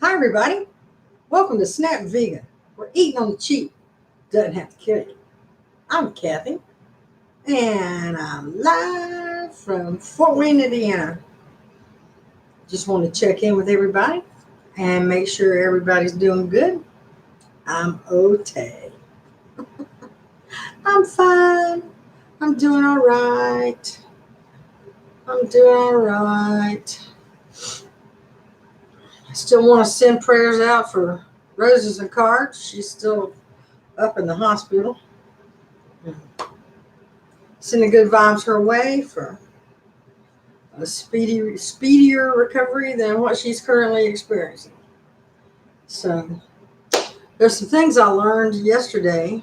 Hi, everybody. Welcome to Snap Vegan, where eating on the cheap doesn't have to kill you. I'm Cathy, and I'm live from Fort Wayne, Indiana. Just want to check in with everybody and make sure everybody's doing good. I'm okay. I'm fine. I'm doing all right. I'm doing all right. I still want to send prayers out for Roses and Cards. She's still up in the hospital. Sending good vibes her way for a speedier recovery than what she's currently experiencing. So there's some things I learned yesterday.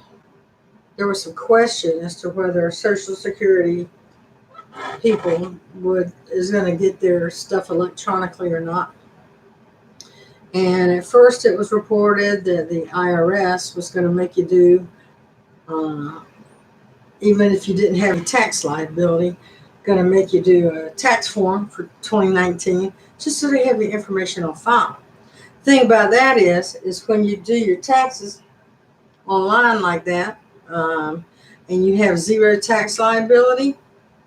There was some question as to whether Social Security people is going to get their stuff electronically or not. And at first it was reported that the IRS was going to make you do, even if you didn't have a tax liability, going to make you do a tax form for 2019 just so they have the information on file. Thing about that is when you do your taxes online like that, and you have zero tax liability,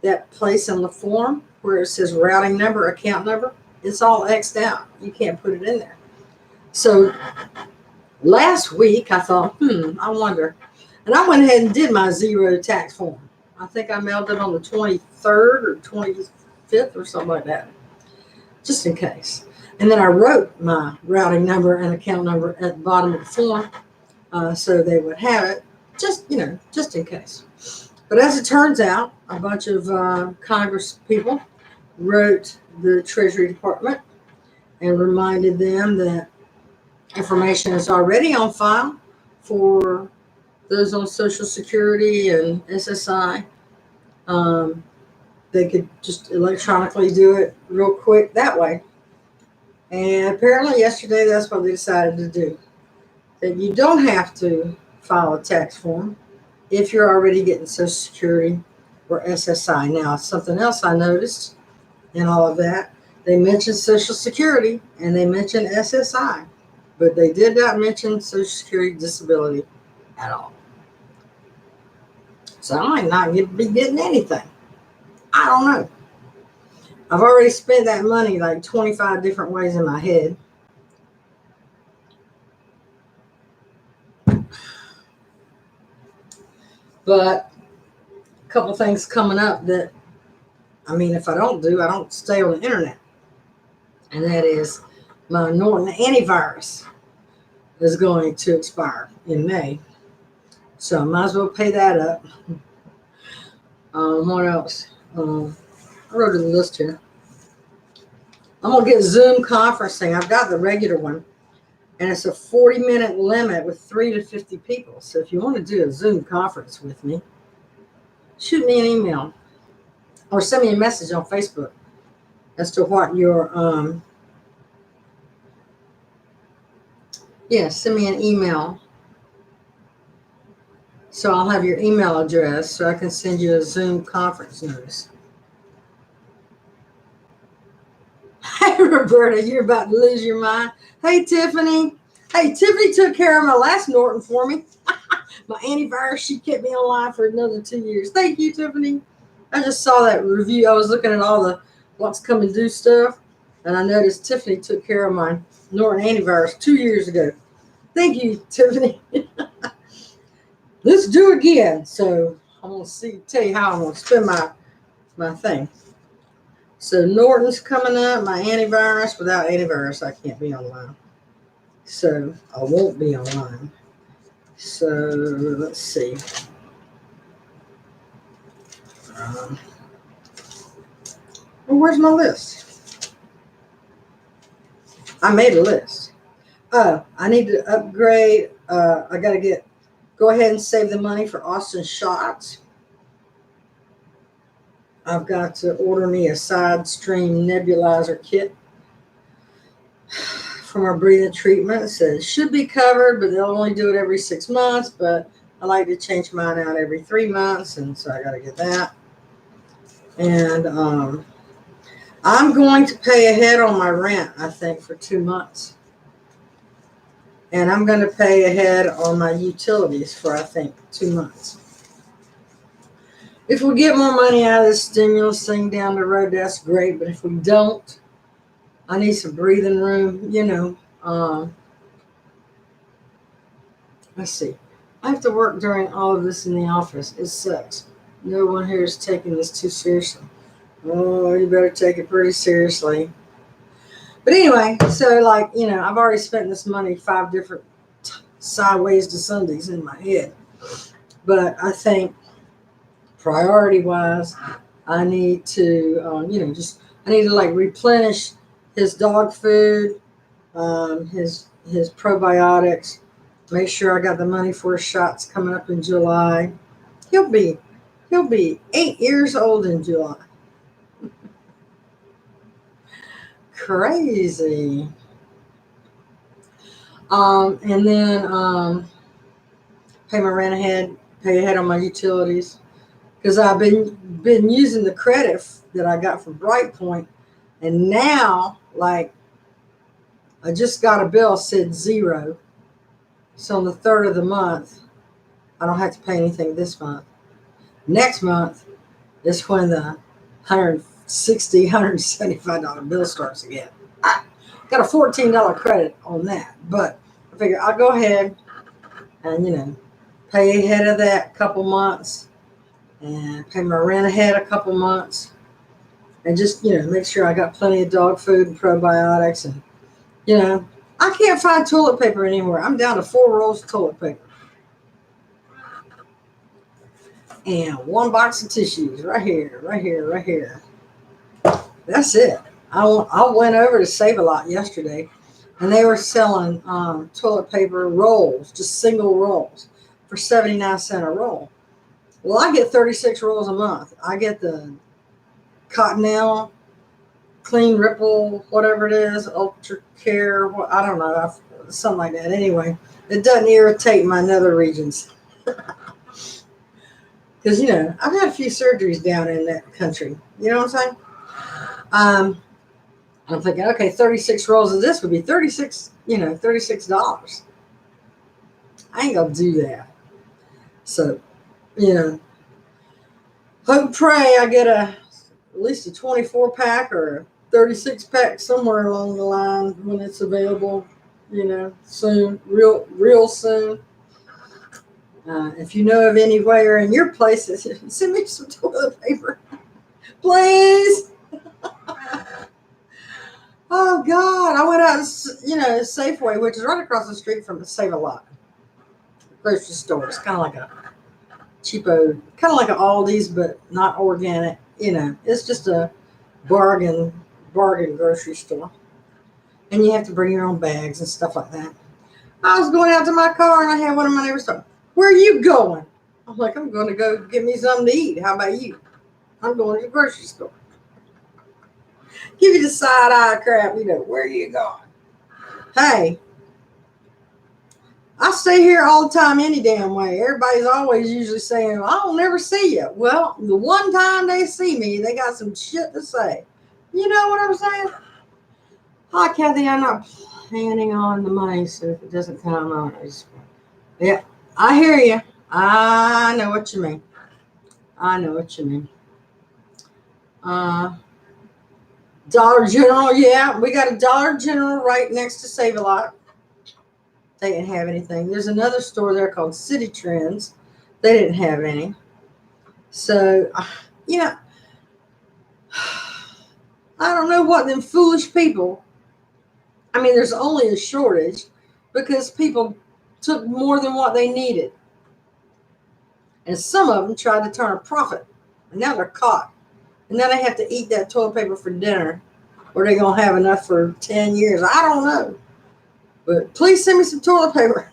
that place on the form where it says routing number, account number, it's all X'd out. You can't put it in there. So last week I thought, I wonder. And I went ahead and did my zero tax form. I think I mailed it on the 23rd or 25th or something like that, just in case. And then I wrote my routing number and account number at the bottom of the form so they would have it, just in case. But as it turns out, a bunch of Congress people wrote the Treasury Department and reminded them that information is already on file for those on Social Security and SSI. They could just electronically do it real quick that way. And apparently yesterday that's what they decided to do. That you don't have to file a tax form if you're already getting Social Security or SSI. Now, something else I noticed in all of that, they mentioned Social Security and they mentioned SSI, but they did not mention Social Security disability at all. So I might not be getting anything. I don't know. I've already spent that money like 25 different ways in my head. But a couple things coming up that, if I don't stay on the internet. And that is my Norton antivirus is going to expire in May. So I might as well pay that up. What else? I wrote a list here. I'm going to get Zoom conferencing. I've got the regular one. And it's a 40-minute limit with 3 to 50 people. So if you want to do a Zoom conference with me, shoot me an email. Or send me a message on Facebook as to what your, send me an email. So I'll have your email address so I can send you a Zoom conference notice. Hey, Roberta, you're about to lose your mind. Hey, Tiffany. Hey, Tiffany took care of my last Norton for me. My antivirus, she kept me online for another 2 years. Thank you, Tiffany. I just saw that review. I was looking at all the what's coming due stuff, and I noticed Tiffany took care of my Norton antivirus 2 years ago. Thank you, Tiffany. Let's do it again. So I'm going to tell you how I'm going to spend my thing. So Norton's coming up, my antivirus. Without antivirus, I can't be online. So I won't be online. So let's see. Where's my list? I made a list. I need to upgrade. I got to go ahead and save the money for Austin shots. I've got to order me a side stream nebulizer kit from our breathing treatment. It says it should be covered, but they'll only do it every 6 months. But I like to change mine out every 3 months, and so I got to get that. And I'm going to pay ahead on my rent, I think, for 2 months. And I'm going to pay ahead on my utilities for, I think, 2 months. If we get more money out of this stimulus thing down the road, that's great. But if we don't, I need some breathing room, Let's see. I have to work during all of this in the office. It sucks. No one here is taking this too seriously. Oh, you better take it pretty seriously. But anyway, so I've already spent this money 5 different sideways to Sundays in my head. But I think priority wise, I need to, I need to replenish his dog food, his probiotics. Make sure I got the money for his shots coming up in July. He'll be 8 years old in July. Crazy. And then pay my rent ahead, pay ahead on my utilities, because I've been using the credit that I got from Brightpoint, and now I just got a bill said 0. So on the 3rd of the month, I don't have to pay anything this month. Next month is when the $160, $175 bill starts again. I got a $14 credit on that, but I figure I'll go ahead and pay ahead of that a couple months, and pay my rent ahead a couple months, and just make sure I got plenty of dog food and probiotics. And I can't find toilet paper anywhere. I'm down to 4 rolls of toilet paper and 1 box of tissues right here. That's it. I went over to Save-A-Lot yesterday, and they were selling toilet paper rolls, just single rolls, for 79 cents a roll. Well, I get 36 rolls a month. I get the Cottonelle, Clean Ripple, whatever it is, Ultra Care, I don't know, something like that. Anyway, it doesn't irritate my nether regions. Because, I've had a few surgeries down in that country. You know what I'm saying? I'm thinking, okay, 36 rolls of this would be $36. I ain't going to do that. So, hope, pray I get at least a 24 pack or a 36 pack somewhere along the line when it's available, soon, real soon. If you know of anywhere in your places, send me some toilet paper, please. Oh God, I went out, Safeway, which is right across the street from the Save-A-Lot grocery store. It's kind of like a cheapo, kind of like an Aldi's, but not organic. It's just a bargain grocery store, and you have to bring your own bags and stuff like that. I was going out to my car, and I had one of my neighbors talking, "Where are you going?" I'm like, "I'm going to go get me something to eat. How about you?" "I'm going to the grocery store." Give you the side eye crap, where are you going? Hey, I stay here all the time any damn way. Everybody's always usually saying, "I'll never see you." Well, the one time they see me, they got some shit to say. You know what I'm saying? "Hi, Cathy, I'm not planning on the money, so if it doesn't come on, yeah, I hear you. I know what you mean. Dollar General, yeah, we got a Dollar General right next to Save-A-Lot. They didn't have anything. There's another store there called City Trends. They didn't have any. So, I don't know what them foolish people. I mean, there's only a shortage because people took more than what they needed. And some of them tried to turn a profit. And now they're caught. And now they have to eat that toilet paper for dinner. Or they're going to have enough for 10 years. I don't know. But please send me some toilet paper.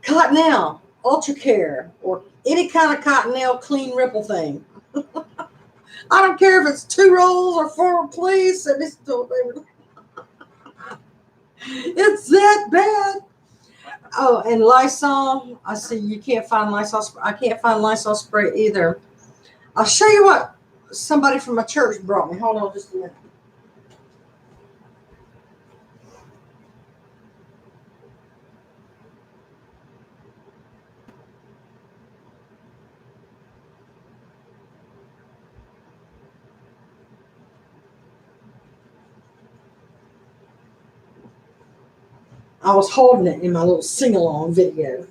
Cottonelle, Ultra Care, or any kind of Cottonelle Clean Ripple thing. I don't care if it's 2 rolls or 4. Please send me some toilet paper. It's that bad. Oh, and Lysol. I see you can't find Lysol. I can't find Lysol spray either. I'll show you what somebody from my church brought me. Hold on just a minute. I was holding it in my little sing-along video,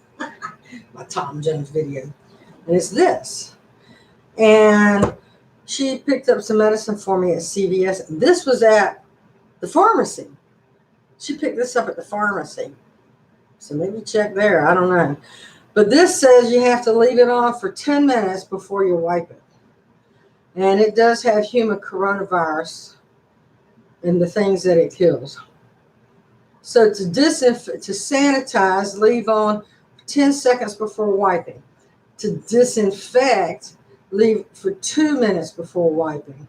my Tom Jones video. And it's this. And she picked up some medicine for me at CVS. This was at the pharmacy. She picked this up at the pharmacy. So maybe check there. I don't know. But this says you have to leave it on for 10 minutes before you wipe it. And it does have human coronavirus in the things that it kills. So to sanitize, leave on 10 seconds before wiping. To disinfect, leave for 2 minutes before wiping.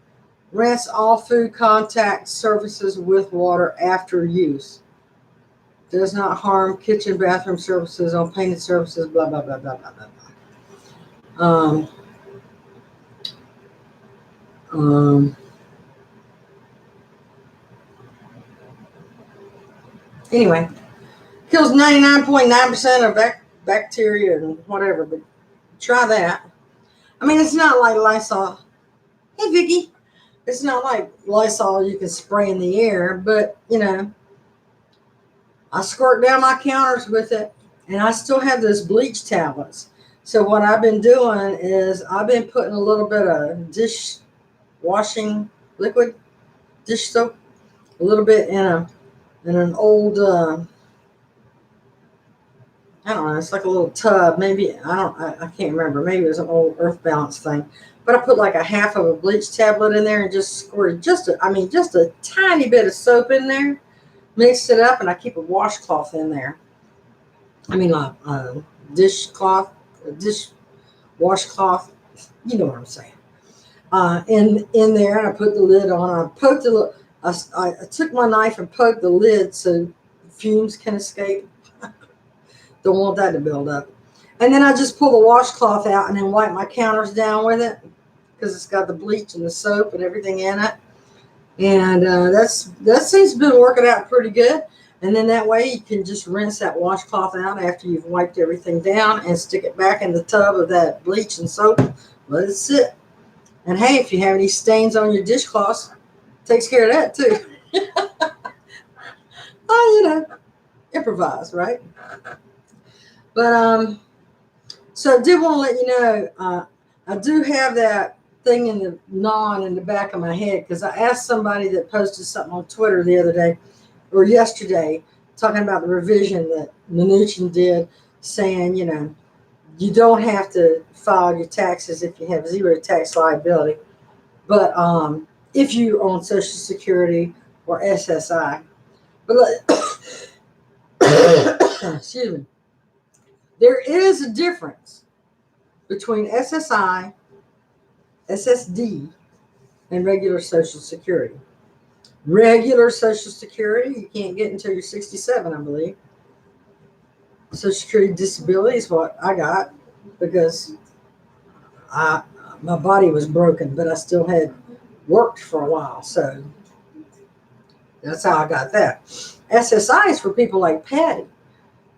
Rinse all food contact surfaces with water after use. Does not harm kitchen, bathroom surfaces, on painted surfaces, blah, blah, blah, blah, blah, blah. Anyway, kills 99.9% of bacteria and whatever, but try that. I mean, it's not like Lysol. Hey, Vicky. It's not like Lysol you can spray in the air, but, I squirt down my counters with it, and I still have those bleach tablets. So what I've been doing is I've been putting a little bit of dish washing liquid, dish soap, a little bit in an old, I don't know, it's like a little tub. Maybe, I can't remember. Maybe it was an old Earth Balance thing. But I put like a half of a bleach tablet in there and just squirted just a tiny bit of soap in there. Mixed it up, and I keep a washcloth in there. I mean, dish washcloth. You know what I'm saying. In there, and I put the lid on. I poked I took my knife and poked the lid so fumes can escape. Don't want that to build up. And then I just pull the washcloth out and then wipe my counters down with it because it's got the bleach and the soap and everything in it. And that seems to be working out pretty good. And then that way you can just rinse that washcloth out after you've wiped everything down and stick it back in the tub of that bleach and soap. Let it sit. And hey, if you have any stains on your dishcloths, takes care of that too. Oh, improvise, right? But so I did want to let you know, I do have that thing in the back of my head because I asked somebody that posted something on Twitter the other day or yesterday talking about the revision that Mnuchin did, saying, you don't have to file your taxes if you have zero tax liability, but if you own Social Security or SSI. But excuse me, there is a difference between SSI, SSD, and regular Social Security. Regular Social Security, you can't get until you're 67, I believe. Social Security disability is what I got because my body was broken, but I still had worked for a while. So that's how I got that. SSI is for people like Patty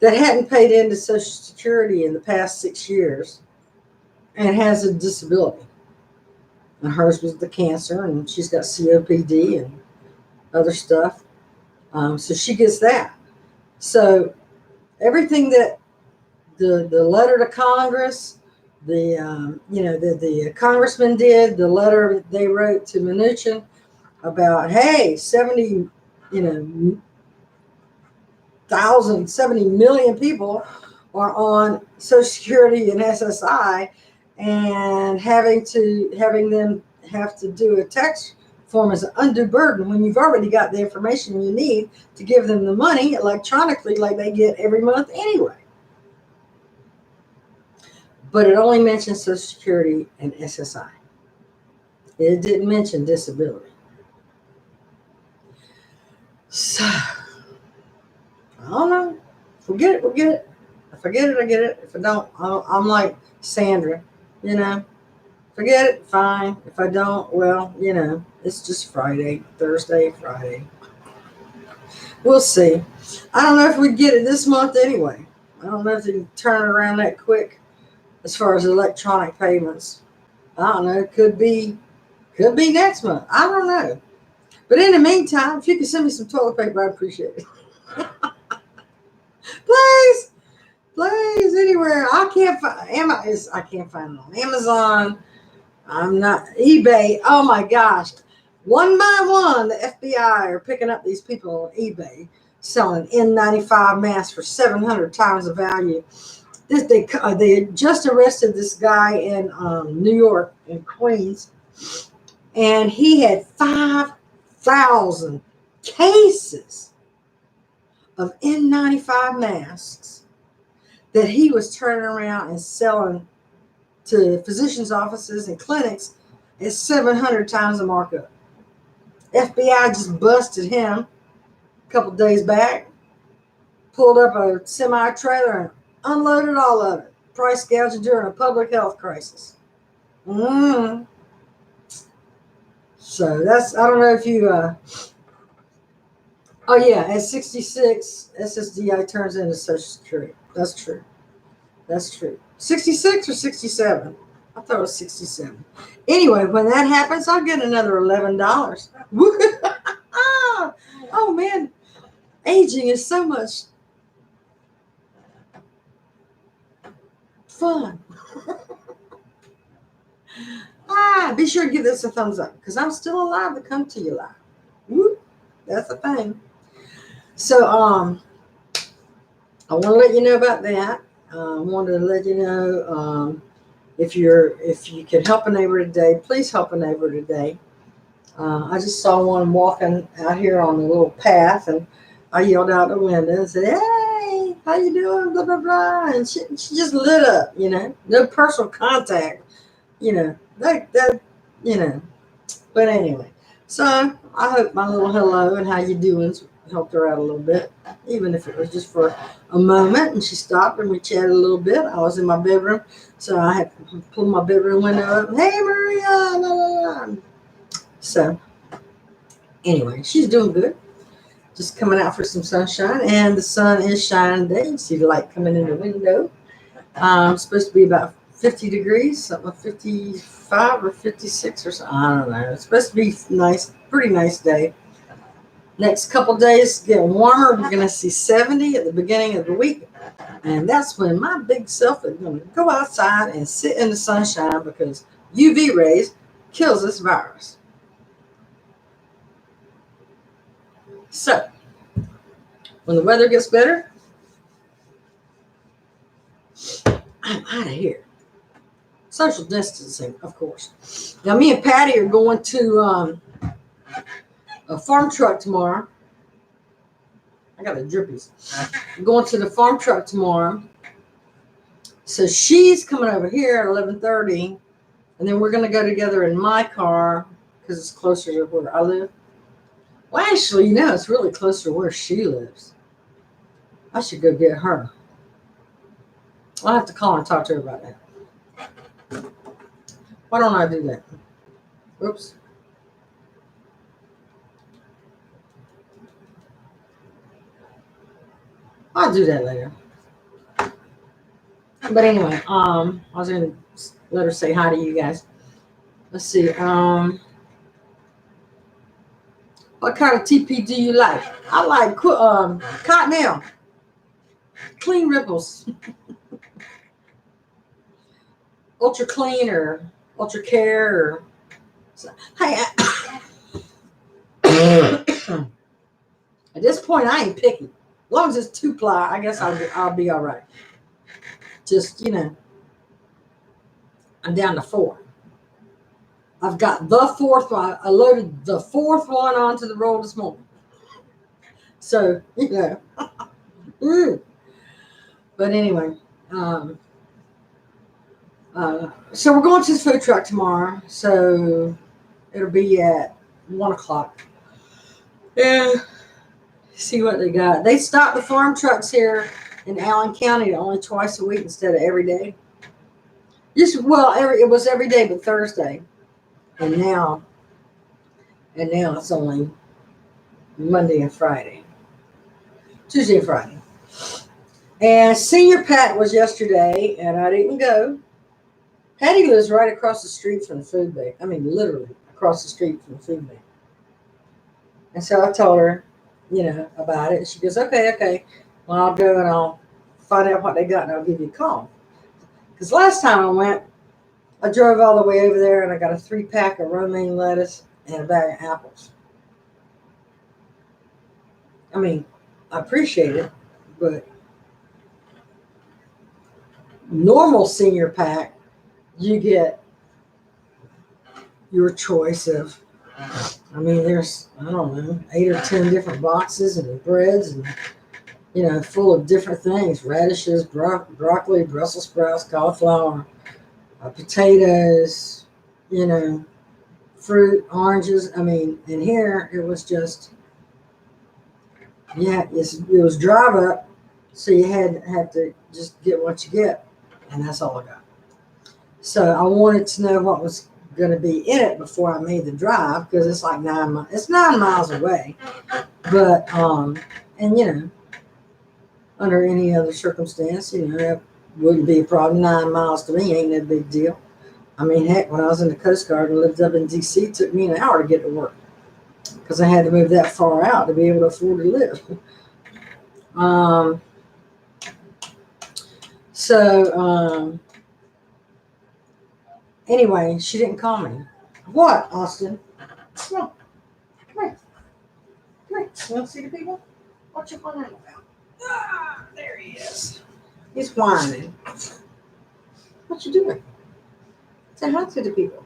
that hadn't paid into Social Security in the past 6 years and has a disability. And hers was the cancer, and she's got COPD and other stuff. So she gets that. So everything that the letter to Congress, the congressman did, the letter they wrote to Mnuchin about, hey, 70 million people are on Social Security and SSI, and having them have to do a tax form is an undue burden when you've already got the information you need to give them the money electronically like they get every month anyway. But it only mentions Social Security and SSI. It didn't mention disability. So, I don't know. Forget it, we'll get it. If I get it, I get it. If I don't, I'm like Sandra, Forget it, fine. If I don't, well, it's just Thursday, Friday. We'll see. I don't know if we get it this month anyway. I don't know if they can turn it around that quick as far as electronic payments. I don't know. Could be next month. I don't know. But in the meantime, if you can send me some toilet paper, I'd appreciate it. please, anywhere. I can't find. I can't find it on Amazon. I'm not eBay. Oh my gosh. One by one, the FBI are picking up these people on eBay selling N95 masks for 700 times the value. They just arrested this guy in New York, in Queens, and he had 5,000 cases of N95 masks that he was turning around and selling to physicians' offices and clinics at 700 times the markup. FBI just busted him a couple days back, pulled up a semi-trailer and unloaded all of it. Price gouging during a public health crisis. Mm. So that's, I don't know if you, oh yeah, at 66, SSDI turns into Social Security. That's true. That's true. 66 or 67? I thought it was 67. Anyway, when that happens, I'll get another $11. Oh man, aging is so much fun. Be sure to give this a thumbs up because I'm still alive to come to you live. Woo, that's the thing. So I want to let you know about that. I wanted to let you know if you can help a neighbor today, please help a neighbor today. I just saw one walking out here on the little path, and I yelled out the window and said, "Hey, how you doing?" Blah blah blah, and she just lit up. No personal contact. That. But anyway, so I hope my little hello and how you doing helped her out a little bit, even if it was just for a moment. And she stopped and we chatted a little bit. I was in my bedroom, so I had to pull my bedroom window up. Hey, Maria, la, la, la. So anyway, she's doing good. Just coming out for some sunshine, and the sun is shining today. You see the light coming in the window. It's supposed to be about 50 degrees, something like 55 or 56 or something. I don't know. It's supposed to be nice, pretty nice day. Next couple days get warmer. We're going to see 70 at the beginning of the week. And that's when my big self is going to go outside and sit in the sunshine because UV rays kills this virus. So, when the weather gets better, I'm out of here. Social distancing, of course. Now, me and Patty are going to a farm truck tomorrow. I got the drippies. I'm going to the farm truck tomorrow. So she's coming over here at 11:30, and then we're going to go together in my car because it's closer to where I live. Well, actually, it's really closer to where she lives. I should go get her. I'll have to call and talk to her about that. Why don't I do that? Oops. I'll do that later. But anyway, I was going to let her say hi to you guys. Let's see. What kind of TP do you like? I like Cottonelle. Clean ripples. Ultra clean or ultra care or hey. At this point, I ain't picky. As long as it's 2-ply, I guess I'll be all right. Just I'm down to 4. I've got the 4th one. I loaded the 4th one onto the roll this morning. So But anyway, so we're going to the food truck tomorrow. So it'll be at 1:00. Yeah. See what they got. They stop the farm trucks here in Allen County only twice a week instead of every day. It was every day but Thursday, and now it's only Monday and Friday, Tuesday and Friday. And Senior Pat was yesterday, and I didn't go. Patty lives right across the street from the food bank. I mean, literally across the street from the food bank. And so I told her, about it. She goes, okay. Well, I'll go and I'll find out what they got and I'll give you a call. Because last time I went, I drove all the way over there and I got a 3-pack of romaine lettuce and a bag of apples. I mean, I appreciate it, but normal senior pack, you get your choice of, I mean, there's, I don't know, 8 or 10 different boxes and breads and, full of different things: radishes, broccoli, Brussels sprouts, cauliflower, potatoes, fruit, oranges. I mean, and here it was just, it was drive up, so you had to just get what you get, and that's all I got. So I wanted to know what was going to be in it before I made the drive, because it's like 9 miles. It's 9 miles away, but and under any other circumstance, that wouldn't be a problem. 9 miles to me ain't no big deal. I mean, heck, when I was in the Coast Guard and lived up in D.C., it took me an hour to get to work because I had to move that far out to be able to afford to live. So anyway, she didn't call me. What, Austin? Come on. Come here. Come here. You want to see the people? What you whining about? Ah, there he is. He's whining. What you doing? Say hi to the people.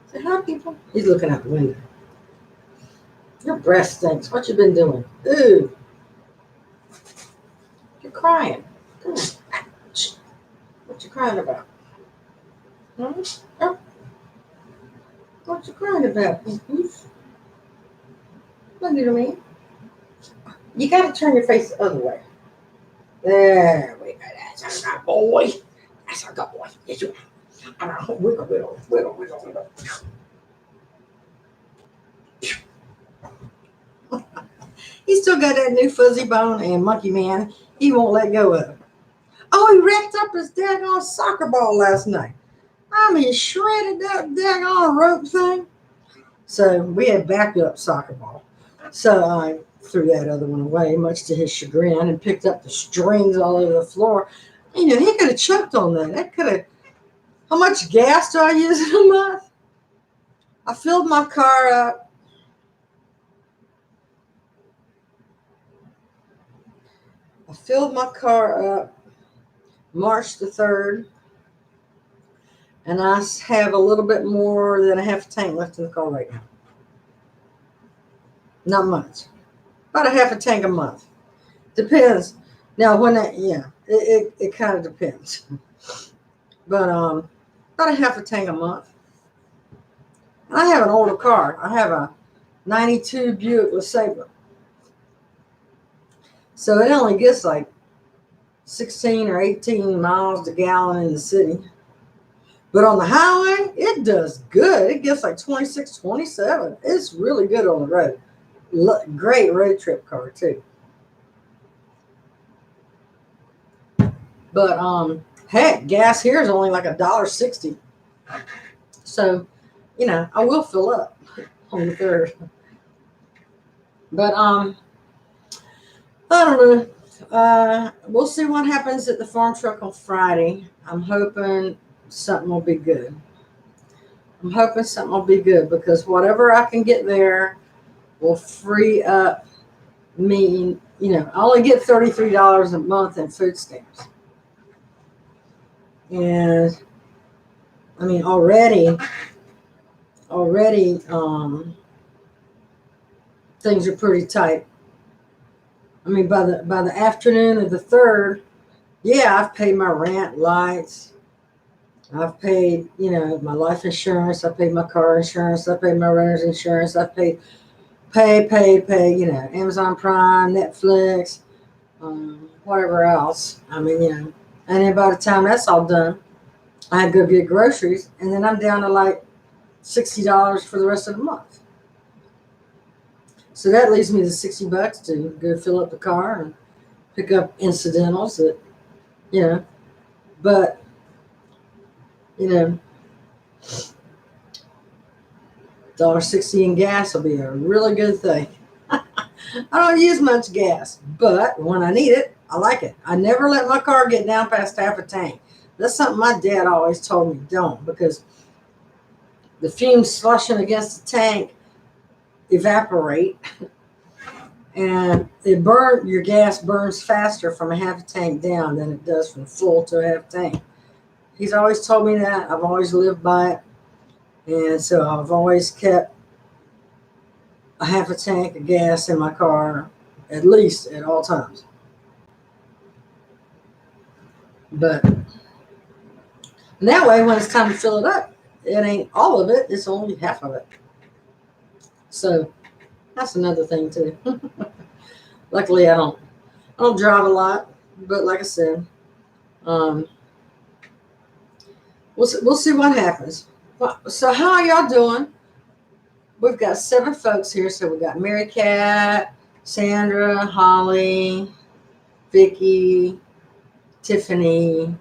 Say hi, people. He's looking out the window. Your breath stinks. What you been doing? Ooh. You're crying. Come on. What you crying about? Hmm? Oh. What you crying about? Look at me. You got to turn your face the other way. There we go. That's our good boy. That's our good boy. Yes, you are. Wiggle. He still got that new fuzzy bone, and Monkey Man, he won't let go of it. Oh, he wrapped up his daggone soccer ball last night. I mean, shredded that daggone rope thing. So we had backup soccer ball. So I threw that other one away, much to his chagrin, and picked up the strings all over the floor. He could have choked on that. That could have. How much gas do I use in a month? I filled my car up. March the 3rd, and I have a little bit more than a half a tank left in the car right now. Not much. About a half a tank a month. Depends. Now, it kind of depends. But about a half a tank a month. And I have an older car. I have a 92 Buick LeSabre. So it only gets like 16 or 18 miles to gallon in the city. But on the highway, it does good. It gets like 26, 27. It's really good on the road. Great road trip car, too. But heck, gas here is only like $1.60. So, I will fill up on the 3rd. But I don't know. We'll see what happens at the farm truck on Friday. I'm hoping something will be good. Because whatever I can get there will free up me. I only get $33 a month in food stamps. And I mean, already, things are pretty tight. I mean, by the afternoon of the 3rd, I've paid my rent, lights. I've paid, my life insurance. I paid my car insurance. I paid my renter's insurance. I paid, Amazon Prime, Netflix, whatever else. I mean, and then by the time that's all done, I go get groceries, and then I'm down to like $60 for the rest of the month. So that leaves me the $60 to go fill up the car and pick up incidentals that, but, $1.60 in gas will be a really good thing. I don't use much gas, but when I need it, I like it. I never let my car get down past half a tank. That's something my dad always told me don't, because the fumes slushing against the tank evaporate, and your gas burns faster from a half a tank down than it does from full to a half tank. He's always told me that. I've always lived by it, and so I've always kept a half a tank of gas in my car, at least at all times. But that way, when it's time to fill it up, it ain't all of it, it's only half of it. So that's another thing too. Luckily, I don't drive a lot, but like I said, um, we'll see what happens. So how are y'all doing? We've got 7 folks here. So we got Mary Cat, Sandra, Holly, Vicky, Tiffany,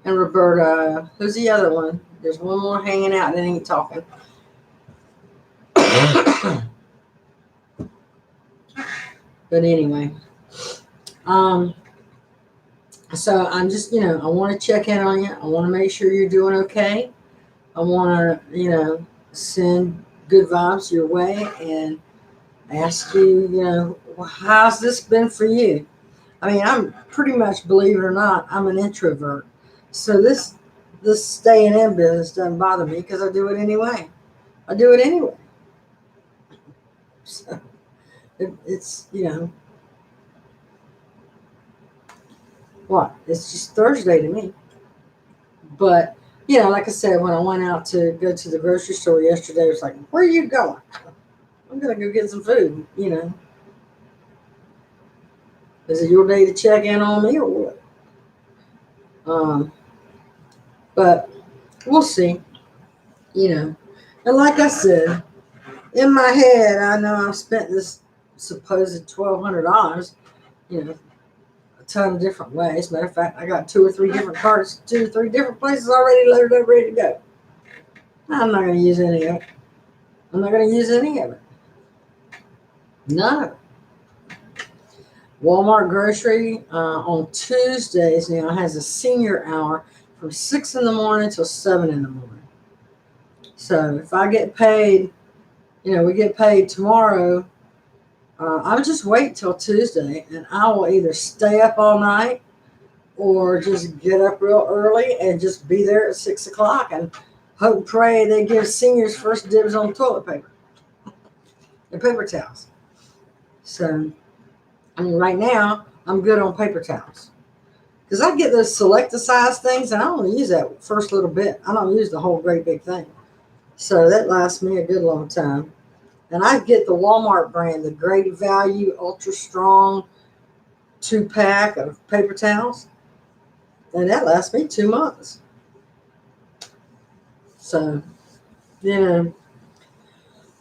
and Roberta. Who's the other one? There's one more hanging out that ain't talking. But anyway, so I'm just, I want to check in on you. I want to make sure you're doing okay. I want to, send good vibes your way and ask you, how's this been for you? I mean, I'm pretty much, believe it or not, I'm an introvert. So this staying in business doesn't bother me because I do it anyway. I do it anyway. So it's, what? It's just Thursday to me. But, like I said, when I went out to go to the grocery store yesterday, it was like, where are you going? I'm going to go get some food, Is it your day to check in on me or what? But we'll see, And like I said, in my head, I know I've spent this supposed $1,200, a ton of different ways. Matter of fact, I got 2 or 3 different carts, 2 or 3 different places already loaded up, ready to go. I'm not going to use any of it. I'm not going to use any of it. None of it. Walmart grocery on Tuesdays now has a senior hour from 6 in the morning till 7 in the morning. So if I get paid, we get paid tomorrow, I'll just wait till Tuesday, and I will either stay up all night or just get up real early and just be there at 6 o'clock and hope and pray they give seniors first dibs on toilet paper and paper towels. So, right now, I'm good on paper towels. Because I get those select size things, and I only use that first little bit. I don't use the whole great big thing. So that lasts me a good long time. And I get the Walmart brand, the Great Value Ultra Strong 2-pack of paper towels. And that lasts me 2 months. So,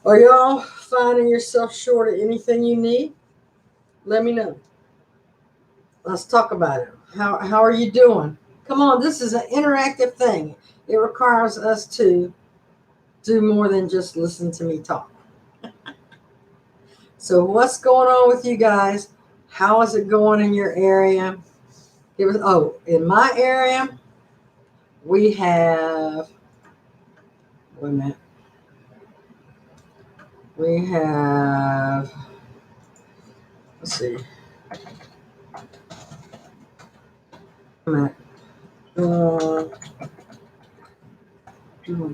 are y'all finding yourself short of anything you need? Let me know. Let's talk about it. How are you doing? Come on, this is an interactive thing. It requires us to do more than just listen to me talk. So what's going on with you guys? How is it going in your area? In my area, we have, wait a minute. We have, let's see.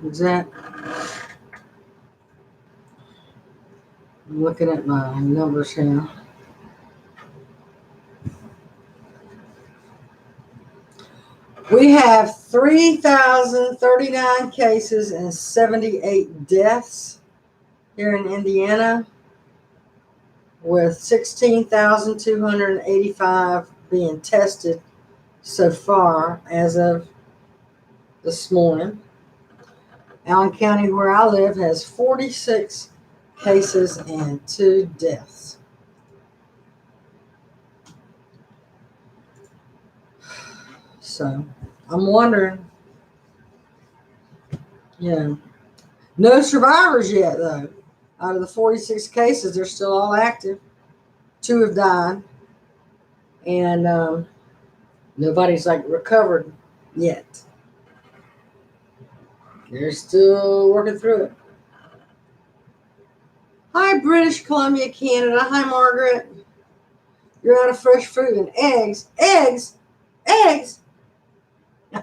Is that? I'm looking at my numbers here. We have 3,039 cases and 78 deaths here in Indiana, with 16,285 being tested so far as of this morning. Allen County, where I live, has 46 cases and 2 deaths. So I'm wondering, no survivors yet, though. Out of the 46 cases, they're still all active. 2 have died, and nobody's like recovered yet. They're still working through it. Hi, British Columbia, Canada. Hi, Margaret. You're out of fresh fruit and eggs. Eggs? Eggs? But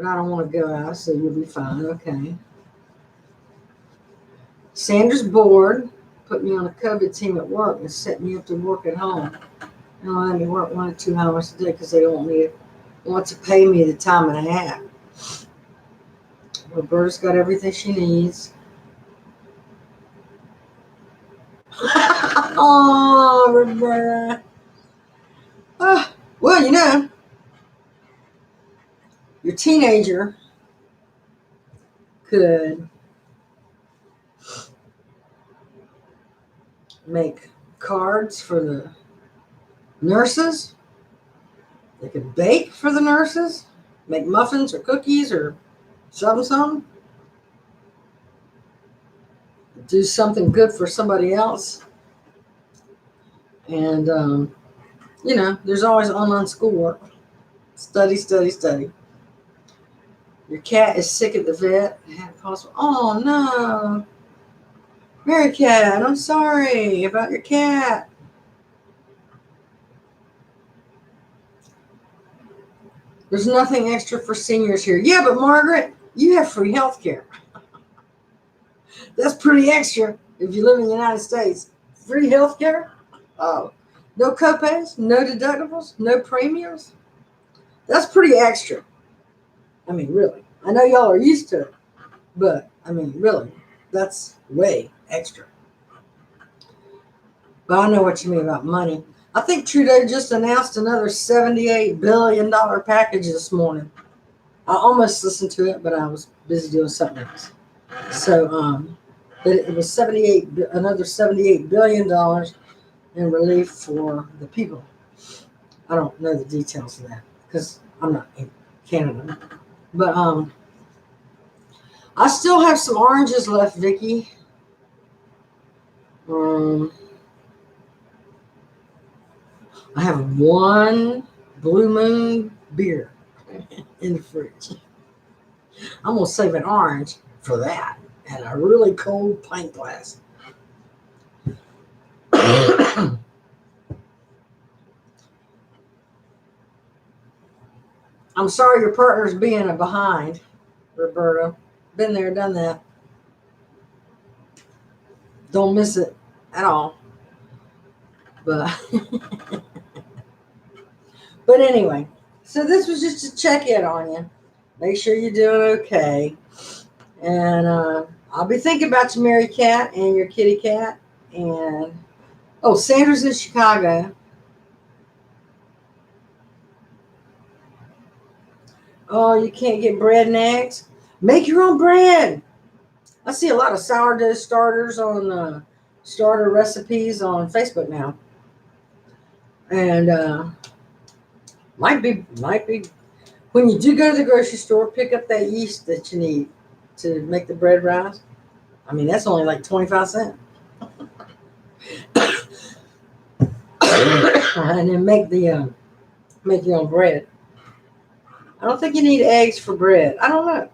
I don't want to go out, so you'll be fine. Okay. Sandra's bored. Put me on a COVID team at work and set me up to work at home. And I'll let me work 1 or 2 hours a day because they don't want to pay me the time and a half. Roberta's got everything she needs. Oh, Roberta. Oh, well, your teenager could make cards for the nurses. They could bake for the nurses, make muffins or cookies or something. Do something good for somebody else. And, there's always online schoolwork. Study. Your cat is sick at the vet. Oh, no. Mary Cat, I'm sorry about your cat. There's nothing extra for seniors here. Yeah, but Margaret, you have free health care. That's pretty extra if you live in the United States. Free health care? Oh, no copays, no deductibles, no premiums. That's pretty extra. I mean, really. I know y'all are used to it, but I mean, really, that's way extra. But I know what you mean about money. I think Trudeau just announced another $78 billion package this morning. I almost listened to it, but I was busy doing something else. So, but it was another $78 billion in relief for the people. I don't know the details of that because I'm not in Canada. But I still have some oranges left, Vicky. I have 1 Blue Moon beer in the fridge. I'm going to save an orange for that and a really cold pint glass. I'm sorry your partner's being a behind, Roberta. Been there, done that. Don't miss it at all. But anyway, so this was just to check in on you. Make sure you're doing okay. And I'll be thinking about you, Mary Cat, and your kitty cat. And, Sandra's in Chicago. Oh, you can't get bread and eggs? Make your own bread. I see a lot of sourdough starters on starter recipes on Facebook now. And might be when you do go to the grocery store, pick up that yeast that you need to make the bread rise. I mean, that's only like 25 cents. And then make your own bread. I don't think you need eggs for bread. I don't know.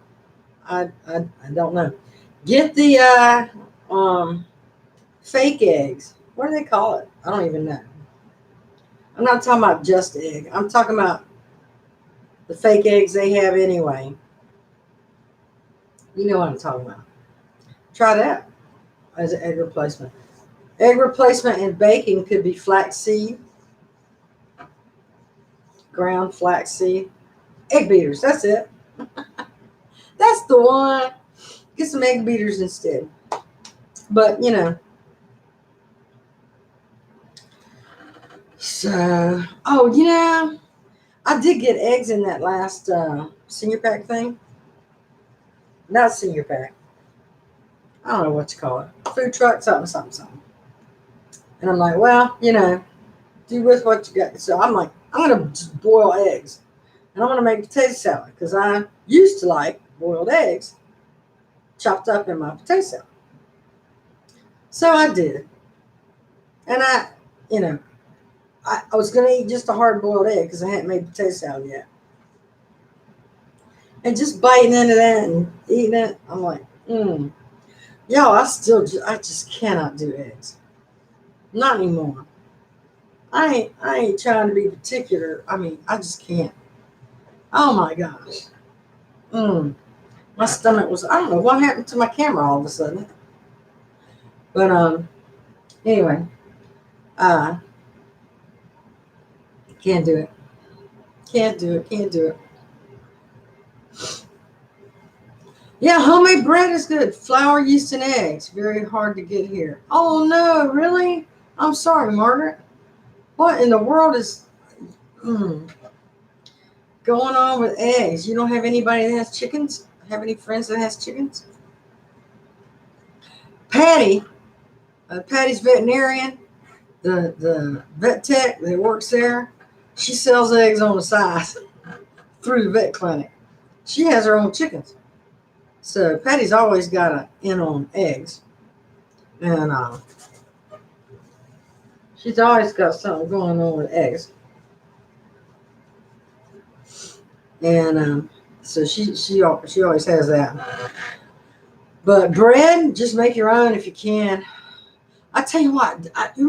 I don't know. Get the fake eggs. What do they call it? I don't even know. I'm not talking about just egg. I'm talking about the fake eggs they have anyway. You know what I'm talking about. Try that as an egg replacement. Egg replacement in baking could be flaxseed, ground flaxseed, egg beaters. That's it. That's the one. Get some egg beaters instead. But, So, I did get eggs in that last senior pack thing. Not senior pack. I don't know what you call it. Food truck, something. And I'm like, well, do with what you got. So I'm like, I'm going to just boil eggs. And I'm going to make potato salad because I used to like boiled eggs chopped up in my potato salad. So I did. And you know, I was going to eat just a hard boiled egg because I hadn't made potato salad yet. And just biting into that and eating it, I'm like, Y'all, I just cannot do eggs. Not anymore. I ain't trying to be particular. I mean, I just can't. Oh my gosh. Mm. My stomach was, I don't know what happened to my camera all of a sudden. But anyway, uh can't do it. Can't do it. Can't do it. Yeah, homemade bread is good. Flour, yeast, and eggs. Very hard to get here. Oh no, really? I'm sorry, Margaret. What in the world is mm, going on with eggs? You don't have anybody that has chickens? Have any friends that has chickens? Patty, Patty's veterinarian, the vet tech that works there, she sells eggs on the side through the vet clinic. She has her own chickens. So Patty's always got an in on eggs. And she's always got something going on with eggs. And so she always has that. But bread, just make your own if you can. I tell you what, you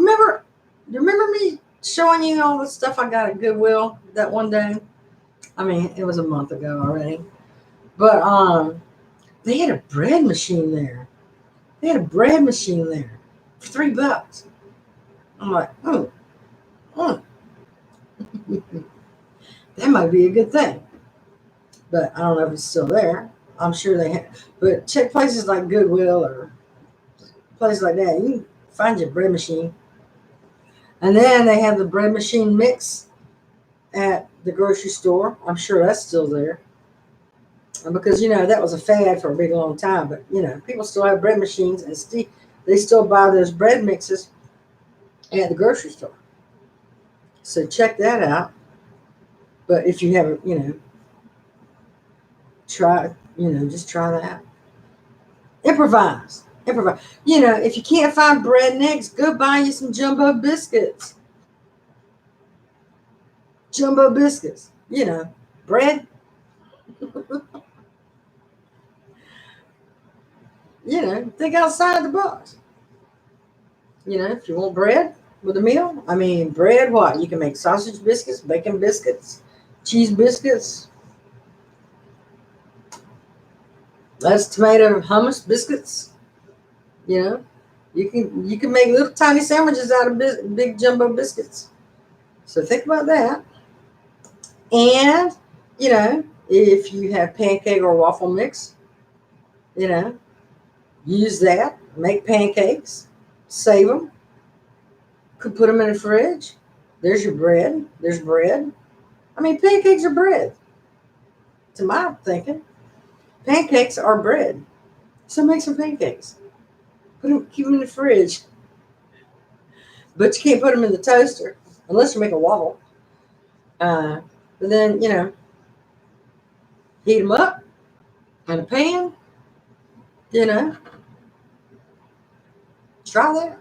remember me showing you all the stuff I got at Goodwill that one day? I mean, it was a month ago already. But they had a bread machine there. They had a bread machine there for $3. I'm like, that might be a good thing. But I don't know if it's still there. I'm sure they have. But check places like Goodwill or places like that. You can find your bread machine. And then they have the bread machine mix at the grocery store. I'm sure that's still there. Because, that was a fad for a big long time. But, people still have bread machines and they still buy those bread mixes at the grocery store. So check that out. But if you haven't, just try that. Improvise. Improvise. If you can't find bread and eggs, go buy you some jumbo biscuits. Jumbo biscuits. Bread. Think outside the box. If you want bread with a meal, I mean, bread, what? You can make sausage biscuits, bacon biscuits, cheese biscuits. That's tomato hummus biscuits. You can make little tiny sandwiches out of big jumbo biscuits. So think about that. And if you have pancake or waffle mix, use that. Make pancakes, save them. Could put them in the fridge. There's your bread. There's bread. I mean, pancakes are bread. To my thinking, pancakes are bread. So make some pancakes. Keep them in the fridge. But you can't put them in the toaster unless you make a waffle. But then, heat them up in a pan. Try that.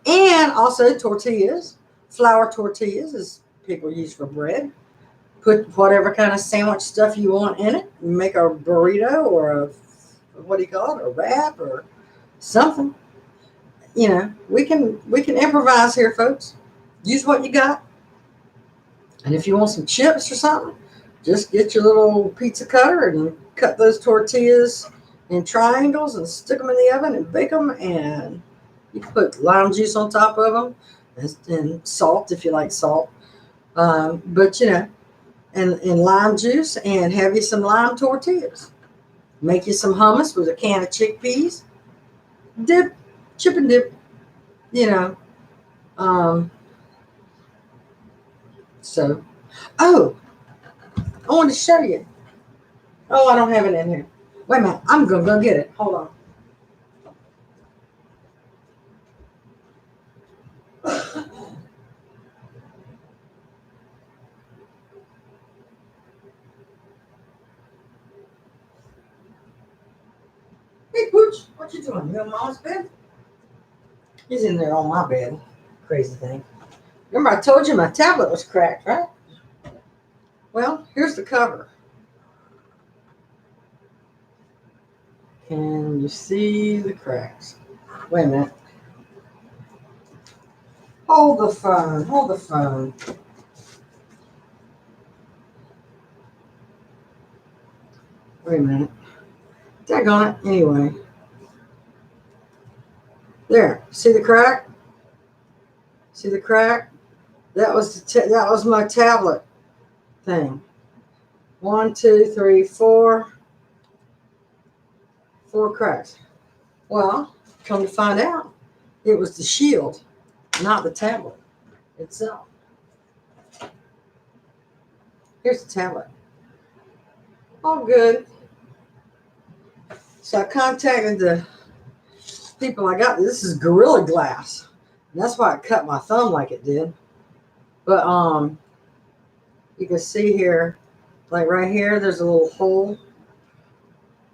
And also tortillas. Flour tortillas is people use for bread. Put whatever kind of sandwich stuff you want in it. Make a burrito or what do you call it? A wrap or something. We can improvise here, folks. Use what you got. And if you want some chips or something, just get your little pizza cutter and cut those tortillas in triangles and stick them in the oven and bake them. And you can put lime juice on top of them and salt if you like salt. But and lime juice, and have you some lime tortillas. Make you some hummus with a can of chickpeas. Dip, chip and dip. You know. Um, so, oh, I want to show you. Oh, I don't have it in here. Wait a minute. I'm gonna go get it. Hold on. Hey, Pooch, what you doing? You in Mom's bed? He's in there on my bed. Crazy thing. Remember I told you my tablet was cracked, right? Well, here's the cover. Can you see the cracks? Wait a minute. Hold the phone. Hold the phone. Wait a minute. Daggone it. Anyway. There. See the crack? See the crack? That was that was my tablet thing. 1, 2, 3, 4. 4 cracks. Well, come to find out, it was the shield, not the tablet itself. Here's the tablet. All good. So I contacted the people I got. This is Gorilla Glass. And that's why it cut my thumb like it did. But you can see here, like right here, there's a little hole.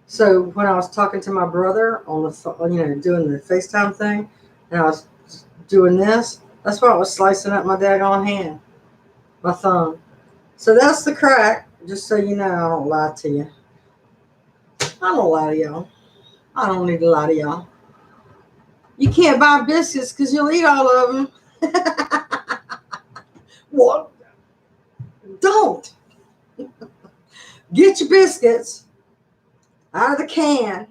So when I was talking to my brother on the phone, doing the FaceTime thing, and I was doing this, that's why I was slicing up my daggone hand, my thumb. So that's the crack. Just so you know, I don't lie to you. I don't lie to y'all. I don't need to lie to y'all. You can't buy biscuits because you'll eat all of them. What? Don't. Get your biscuits out of the can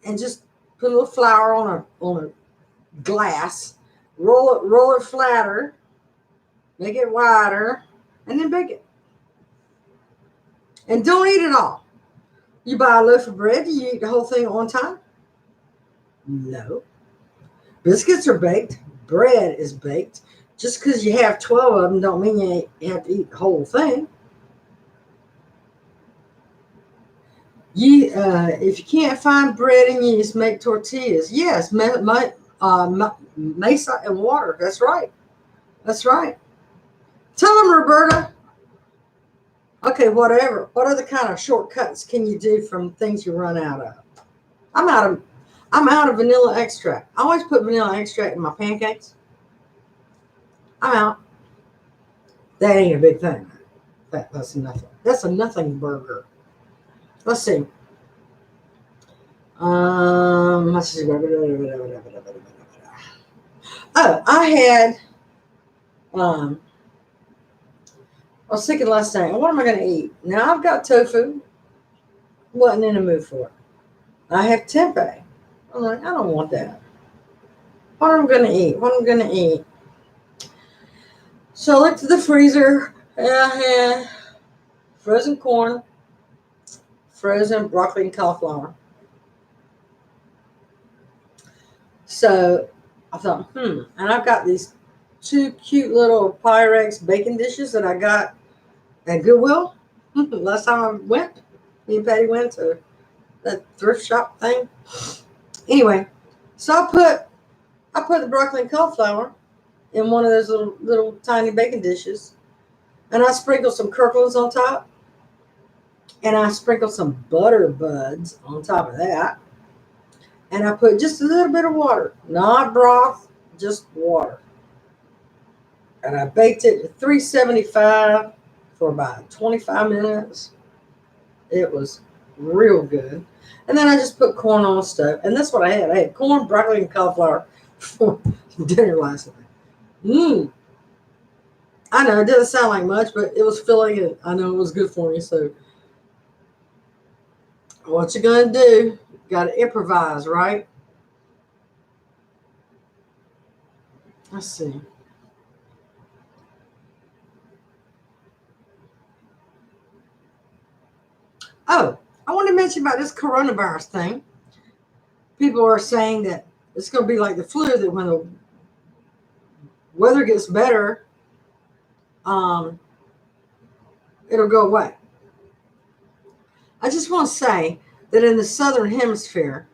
and just put a little flour on a glass. Roll it flatter, make it wider, and then bake it. And don't eat it all. You buy a loaf of bread, do you eat the whole thing at one time? No. Biscuits are baked. Bread is baked. Just because you have 12 of them don't mean you have to eat the whole thing. If you can't find bread and yeast, make tortillas. Yes, mesa and water. That's right. That's right. Tell them, Roberta. Okay, whatever. What other kind of shortcuts can you do from things you run out of? I'm out of vanilla extract. I always put vanilla extract in my pancakes. I'm out. That ain't a big thing. That's nothing. That's a nothing burger. Let's see. Let's see. Oh, I had. I was thinking last night, what am I going to eat? Now I've got tofu. Wasn't in the mood for it. I have tempeh. I'm like, I don't want that. What am I going to eat? What am I going to eat? So I looked at the freezer, and I had frozen corn, frozen broccoli and cauliflower. So I thought, and I've got these 2 cute little Pyrex baking dishes that I got at Goodwill. Last time I went, me and Patty went to that thrift shop thing. Anyway, so I put the broccoli and cauliflower in one of those little tiny baking dishes, and I sprinkled some Kirkland's on top, and I sprinkled some butter buds on top of that, and I put just a little bit of water, not broth, just water, and I baked it at 375 for about 25 minutes. It was real good. And then I just put corn on the stove, and that's what I had. I had corn, broccoli, and cauliflower for dinner last night. I know it doesn't sound like much, but it was filling, and I know it was good for me. So what you gonna do? Got to improvise, right? Let's see. Oh, I want to mention about this coronavirus thing. People are saying that it's going to be like the flu, that when the weather gets better, it'll go away. I just want to say that in the southern hemisphere,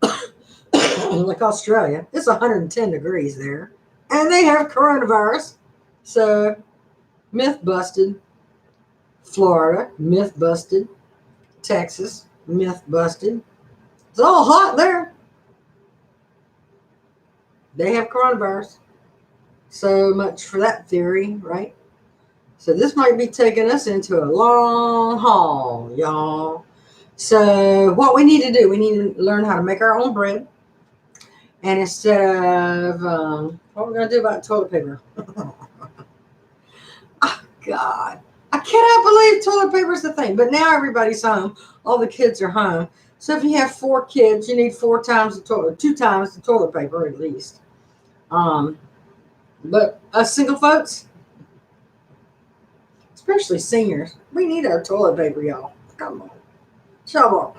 like Australia, it's 110 degrees there, and they have coronavirus. So, myth busted. Florida, myth busted. Texas, myth busted. It's all hot there. They have coronavirus. So much for that theory, right? So this might be taking us into a long haul, y'all. So what we need to do, we need to learn how to make our own bread. And instead of, what we're going to do about toilet paper? Oh, God. I cannot believe toilet paper is the thing. But now everybody's home. All the kids are home. So if you have 4 kids, you need 4 times the toilet, 2 times the toilet paper at least. But us single folks, especially seniors, we need our toilet paper, y'all. Come on. Shove up.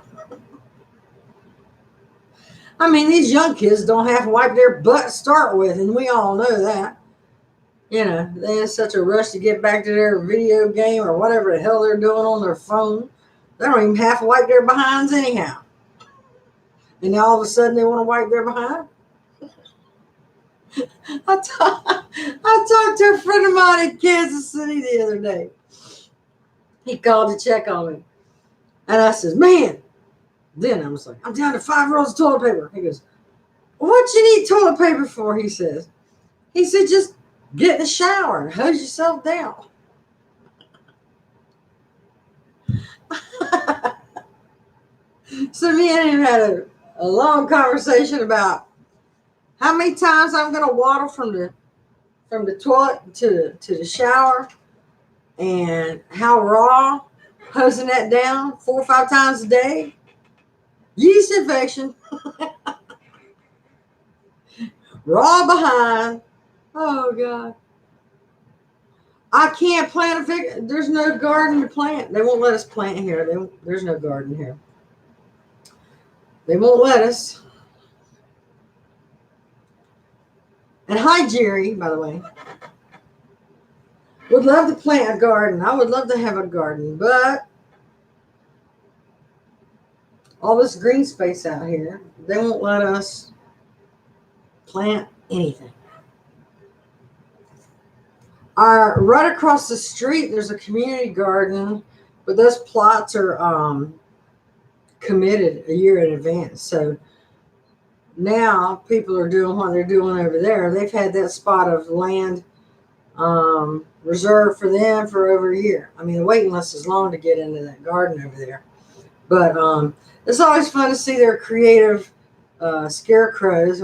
I mean, these young kids don't have to wipe their butt to start with, and we all know that. You know, they're in such a rush to get back to their video game or whatever the hell they're doing on their phone. They don't even have to wipe their behinds anyhow. And now all of a sudden they want to wipe their behind. I talked to a friend of mine in Kansas City the other day. He called to check on me. And I says, man. Then I was like, I'm down to 5 rolls of toilet paper. He goes, what you need toilet paper for? He said, just get in the shower and hose yourself down. So me and him had a long conversation about how many times I'm going to waddle from the toilet to the shower, and how raw hosing that down 4 or 5 times a day. Yeast infection. Raw behind. Oh, God. I can't plant a fig. There's no garden to plant. They won't let us plant here. There's no garden here. They won't let us. And hi, Jerry, by the way. Would love to plant a garden. I would love to have a garden, but all this green space out here, they won't let us plant anything. Right across the street, there's a community garden, but those plots are committed a year in advance. So now people are doing what they're doing over there. They've had that spot of land reserved for them for over a year. I mean, the waiting list is long to get into that garden over there. But it's always fun to see their creative scarecrows.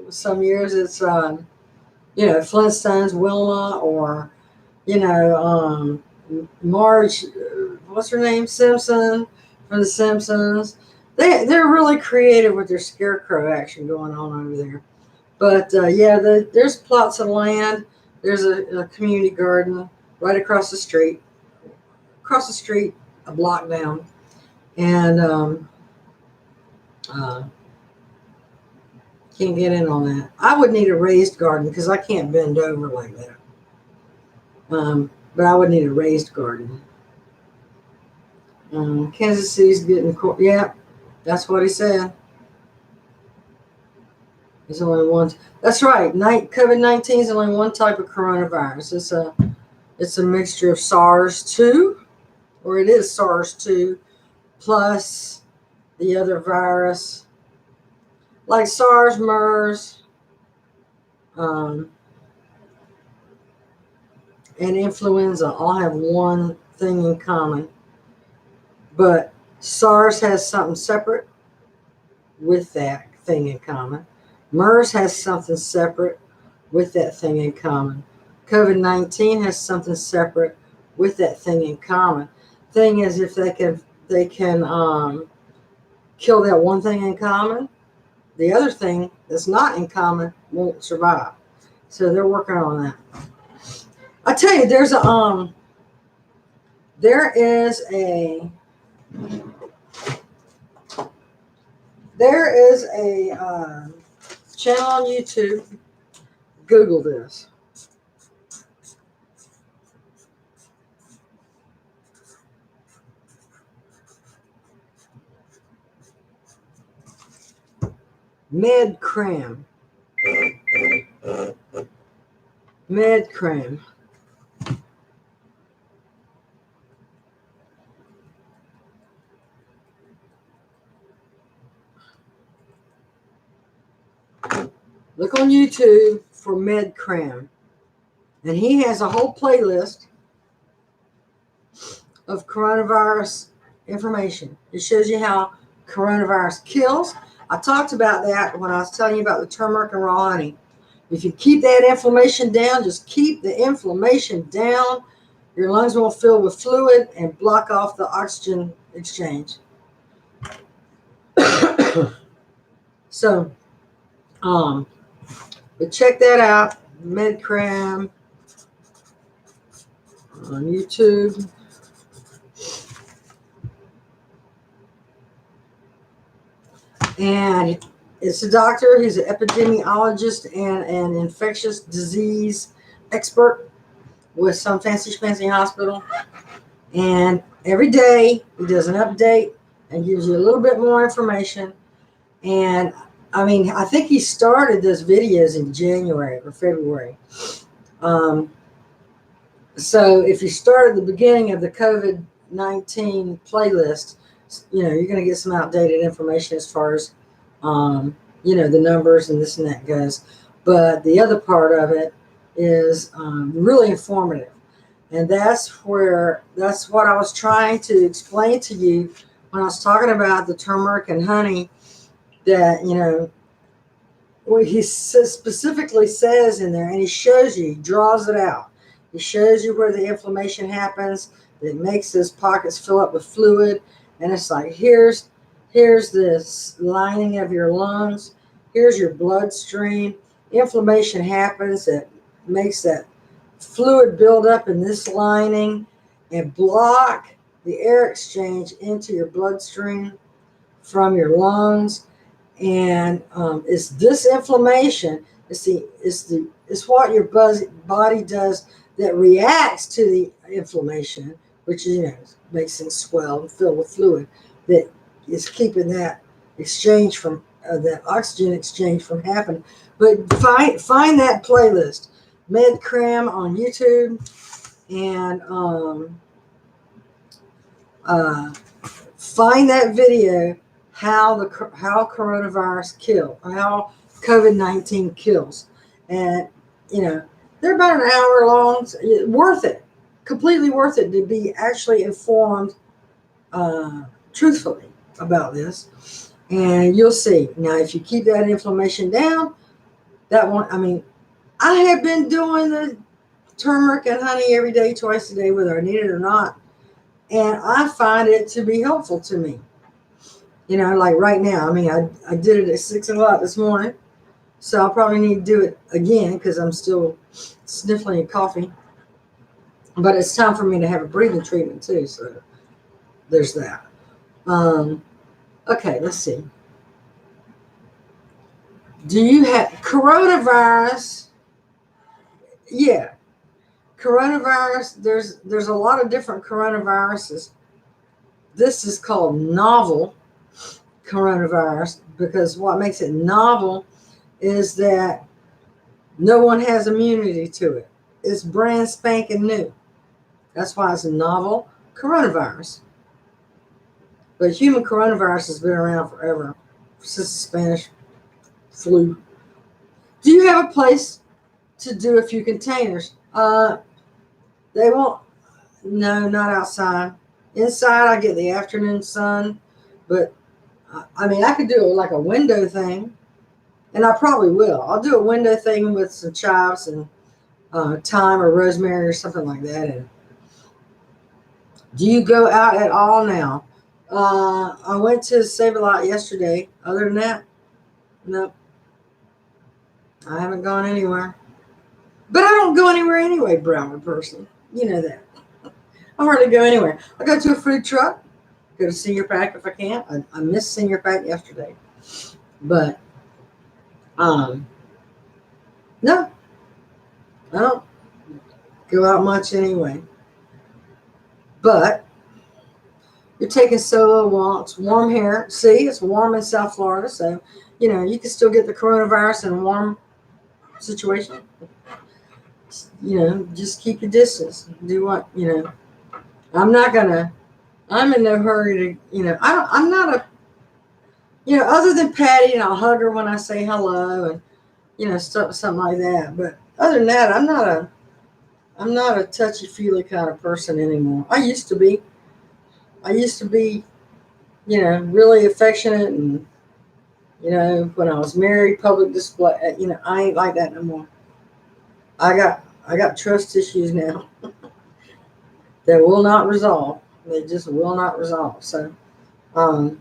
Some years it's, Flintstones, Wilma, or, Marge, what's her name? Simpson from The Simpsons. They're really creative with their scarecrow action going on over there. But, there's plots of land. There's a community garden right across the street. Across the street, a block down. And can't get in on that. I would need a raised garden because I can't bend over like that. But I would need a raised garden. Kansas City's getting cold. Yeah, that's what he said. There's only one. That's right. COVID-19 is only one type of coronavirus. It's a mixture of SARS-2, or it is SARS-2 plus the other virus, like SARS, MERS, and influenza all have one thing in common. But SARS has something separate with that thing in common. MERS has something separate with that thing in common. COVID-19 has something separate with that thing in common. Thing is, if they can kill that one thing in common, the other thing that's not in common won't survive. So they're working on that. I tell you, there is a channel on YouTube. Google this. MedCram. MedCram. Look on YouTube for MedCram. And he has a whole playlist of coronavirus information. It shows you how coronavirus kills. I talked about that when I was telling you about the turmeric and raw honey. If you keep that inflammation down, just keep the inflammation down, your lungs won't fill with fluid and block off the oxygen exchange. So, but check that out, MedCram on YouTube. And it's a doctor. He's an epidemiologist and an infectious disease expert with some fancy schmancy hospital. And every day he does an update and gives you a little bit more information. And I mean, I think he started those videos in January or February. So if you start at the beginning of the COVID-19 playlist, you know, you're going to get some outdated information as far as, you know, the numbers and this and that goes. But the other part of it is really informative. And that's what I was trying to explain to you when I was talking about the turmeric and honey, that, you know, what he specifically says in there, and he shows you, he draws it out. He shows you where the inflammation happens. It makes those pockets fill up with fluid. And it's like, here's this lining of your lungs. Here's your bloodstream. Inflammation happens. It makes that fluid build up in this lining and block the air exchange into your bloodstream from your lungs. And it's this inflammation. It's what your body does that reacts to the inflammation, which, you know, makes things swell and fill with fluid, that is keeping that exchange from that oxygen exchange from happening. But find that playlist, MedCram on YouTube, and find that video, how coronavirus kill, or how COVID-19 kills. And, you know, they're about an hour long. Worth it, completely worth it to be actually informed truthfully about this. And you'll see. Now, if you keep that inflammation down, that won't, I mean, I have been doing the turmeric and honey every day, twice a day, whether I need it or not. And I find it to be helpful to me. You know, like right now, I mean, I did it at 6 o'clock this morning. So I'll probably need to do it again because I'm still sniffling and coughing. But it's time for me to have a breathing treatment too. So there's that. Okay, let's see. Do you have coronavirus? Yeah, coronavirus. There's a lot of different coronaviruses. This is called novel coronavirus because what makes it novel is that no one has immunity to it. It's brand spanking new. That's why it's a novel coronavirus. But human coronavirus has been around forever, since the Spanish flu. Do you have a place to do a few containers? They won't. No, not outside. Inside, I get the afternoon sun, but I mean, I could do it like a window thing, and I probably will. I'll do a window thing with some chives and thyme or rosemary or something like that. And do you go out at all now? I went to Save a Lot yesterday. Other than that, no, I haven't gone anywhere. But I don't go anywhere anyway, Broward person. You know that. I hardly go anywhere. I go to a food truck, go to Senior Pack if I can. I missed Senior Pack yesterday. But, no, I don't go out much anyway. But you're taking solo walks, warm here. See, it's warm in South Florida. So, you know, you can still get the coronavirus in a warm situation. You know, just keep your distance. Do what, you know. I'm in no hurry to, you know, I'm not a, you know, other than Patty, and I'll hug her when I say hello. And, something like that. But other than that, I'm not a touchy feely kind of person anymore. I used to be. I used to be, really affectionate, and when I was married, public display. I ain't like that no more. I got trust issues now that will not resolve. They just will not resolve. So, um,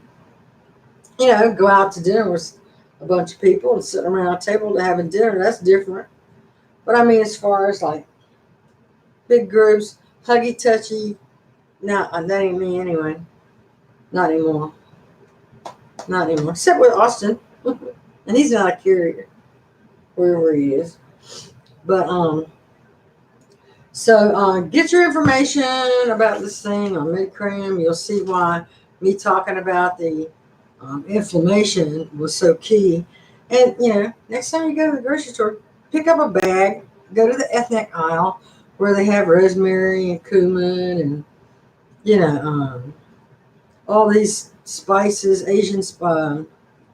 go out to dinner with a bunch of people and sitting around a table to having dinner. That's different. But I mean, as far as like big groups, huggy touchy, no, that ain't me anyway. Not anymore. Not anymore. Except with Austin, and he's not a carrier wherever he is. But so get your information about this thing on Midcream. You'll see why me talking about the inflammation was so key. And next time you go to the grocery store, pick up a bag, go to the ethnic aisle where they have rosemary and cumin and all these spices,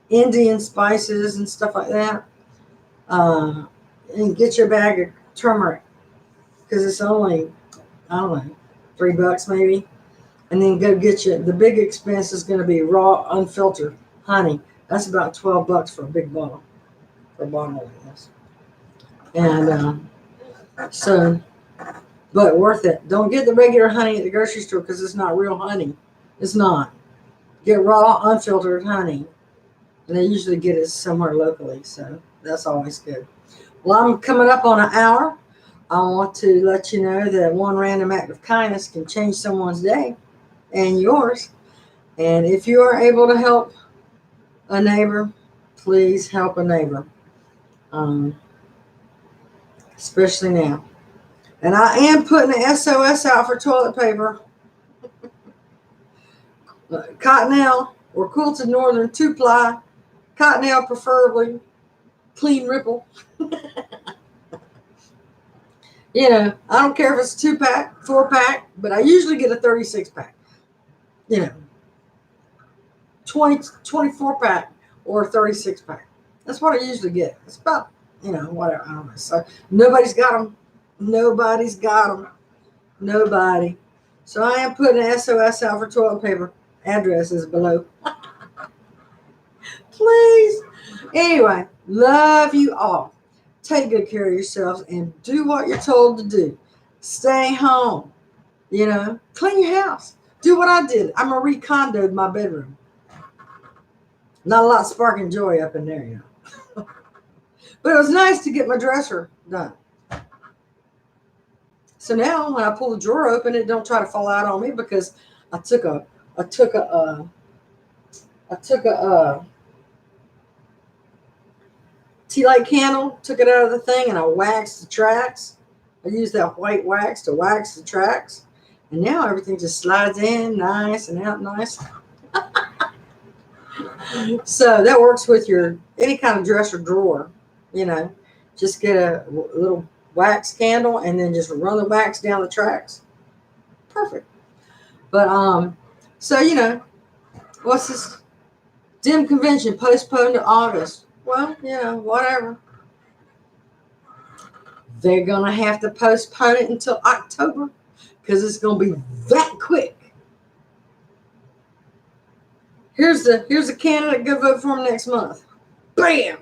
Indian spices and stuff like that. And get your bag of turmeric because it's only, I don't know, $3 maybe. And then go get you, the big expense is going to be raw, unfiltered honey. That's about $12 for a big bottle, for a bottle like this. And but worth it. Don't get the regular honey at the grocery store because it's not real honey. It's not. Get raw, unfiltered honey. And they usually get it somewhere locally, so that's always good. Well, I'm coming up on an hour. I want to let you know that one random act of kindness can change someone's day and yours. And if you are able to help a neighbor, please help a neighbor, especially now. And I am putting an SOS out for toilet paper. Cottonelle or quilted northern 2-ply. Cottonelle preferably. Clean ripple. I don't care if it's a 2-pack, 4-pack, but I usually get a 36-pack. 24-pack or a 36-pack. That's what I usually get. It's about, whatever. I don't know. So nobody's got them. Nobody's got them. Nobody. So I am putting an SOS out for toilet paper. Address is below. Please. Anyway, love you all. Take good care of yourselves and do what you're told to do. Stay home. Clean your house. Do what I did. I Marie Kondo'd my bedroom. Not a lot of sparking joy up in there, But it was nice to get my dresser done. So now when I pull the drawer open, it don't try to fall out on me because I took a tea light candle, took it out of the thing, and I waxed the tracks. I used that white wax to wax the tracks. And now everything just slides in nice and out nice. So that works with any kind of dresser drawer, Just get a little wax candle and then just run the wax down the tracks. Perfect. But so what's this DIM convention postponed to August? Well, whatever. They're gonna have to postpone it until October because it's gonna be that quick. Here's a candidate. Go vote for him next month. Bam.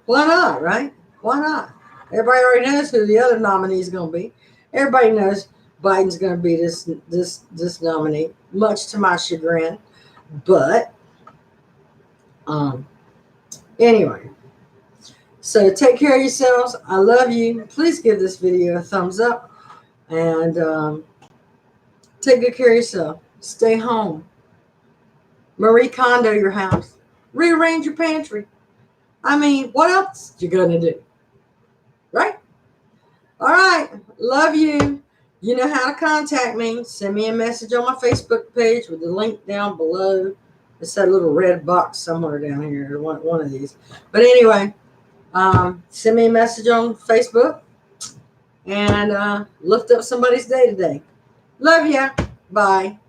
Why not, right? Why not? Everybody already knows who the other nominee is going to be. Everybody knows Biden's going to be this nominee, much to my chagrin. But anyway, so take care of yourselves. I love you. Please give this video a thumbs up and take good care of yourself. Stay home. Marie Kondo your house. Rearrange your pantry. I mean, what else you gonna do? Right? All right. Love you. You know how to contact me. Send me a message on my Facebook page with the link down below. It's that little red box somewhere down here, one of these. But anyway, send me a message on Facebook and lift up somebody's day today. Love ya. Bye.